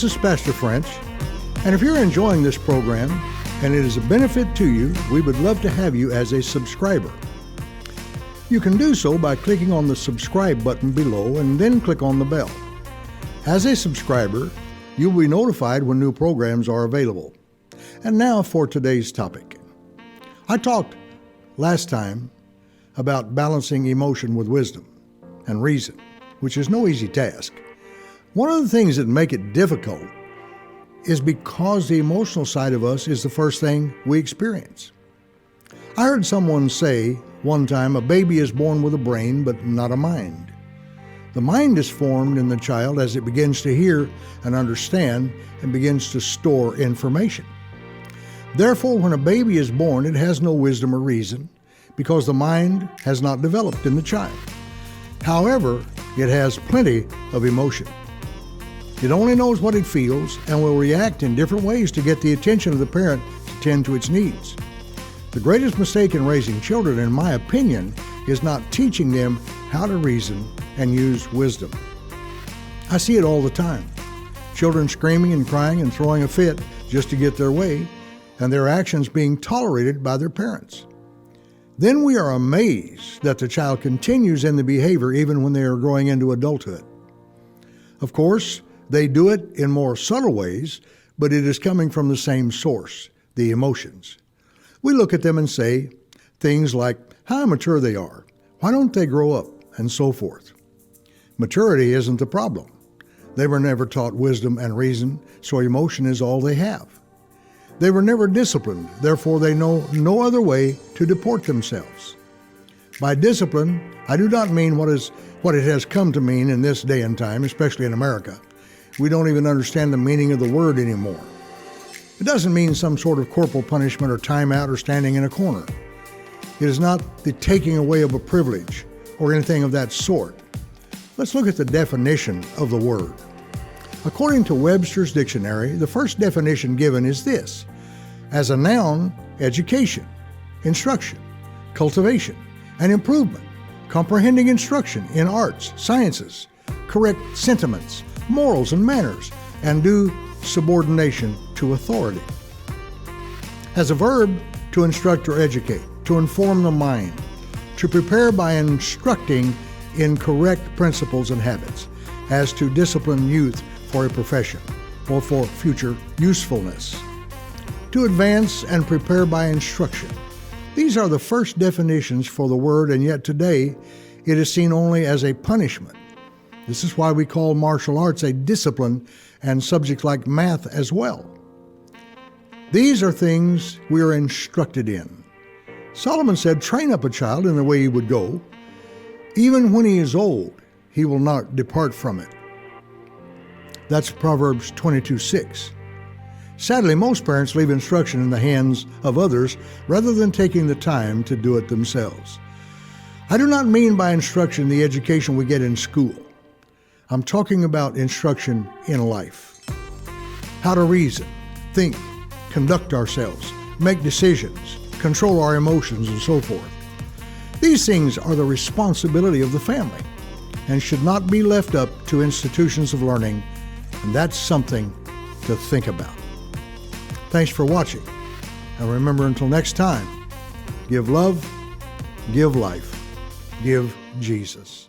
This is Pastor French, and if you're enjoying this program and it is a benefit to you, we would love to have you as a subscriber. You can do so by clicking on the subscribe button below and then click on the bell. As a subscriber, you'll be notified when new programs are available. And now for today's topic. I talked last time about balancing emotion with wisdom and reason, which is no easy task. One of the things that make it difficult is because the emotional side of us is the first thing we experience. I heard someone say one time, a baby is born with a brain but not a mind. The mind is formed in the child as it begins to hear and understand and begins to store information. Therefore, when a baby is born, it has no wisdom or reason because the mind has not developed in the child. However, it has plenty of emotion. It only knows what it feels and will react in different ways to get the attention of the parent to tend to its needs. The greatest mistake in raising children, in my opinion, is not teaching them how to reason and use wisdom. I see it all the time. Children screaming and crying and throwing a fit just to get their way, and their actions being tolerated by their parents. Then we are amazed that the child continues in the behavior even when they are growing into adulthood. Of course, they do it in more subtle ways, but it is coming from the same source, the emotions. We look at them and say things like how immature they are, why don't they grow up, and so forth. Maturity isn't the problem. They were never taught wisdom and reason, so emotion is all they have. They were never disciplined, therefore they know no other way to deport themselves. By discipline, I do not mean what it has come to mean in this day and time, especially in America. We don't even understand the meaning of the word anymore. It doesn't mean some sort of corporal punishment or timeout or standing in a corner. It is not the taking away of a privilege or anything of that sort. Let's look at the definition of the word. According to Webster's dictionary, the first definition given is this: as a noun, education, instruction, cultivation, and improvement, comprehending instruction in arts, sciences, correct sentiments, morals and manners, and due subordination to authority. As a verb, to instruct or educate, to inform the mind, to prepare by instructing in correct principles and habits, as to discipline youth for a profession or for future usefulness, to advance and prepare by instruction. These are the first definitions for the word, and yet today it is seen only as a punishment. This is why we call martial arts a discipline and subjects like math as well. These are things we are instructed in. Solomon said, train up a child in the way he would go. Even when he is old, he will not depart from it. That's Proverbs 22:6. Sadly, most parents leave instruction in the hands of others rather than taking the time to do it themselves. I do not mean by instruction the education we get in school. I'm talking about instruction in life. How to reason, think, conduct ourselves, make decisions, control our emotions, and so forth. These things are the responsibility of the family and should not be left up to institutions of learning, and that's something to think about. Thanks for watching, and remember, until next time, give love, give life, give Jesus.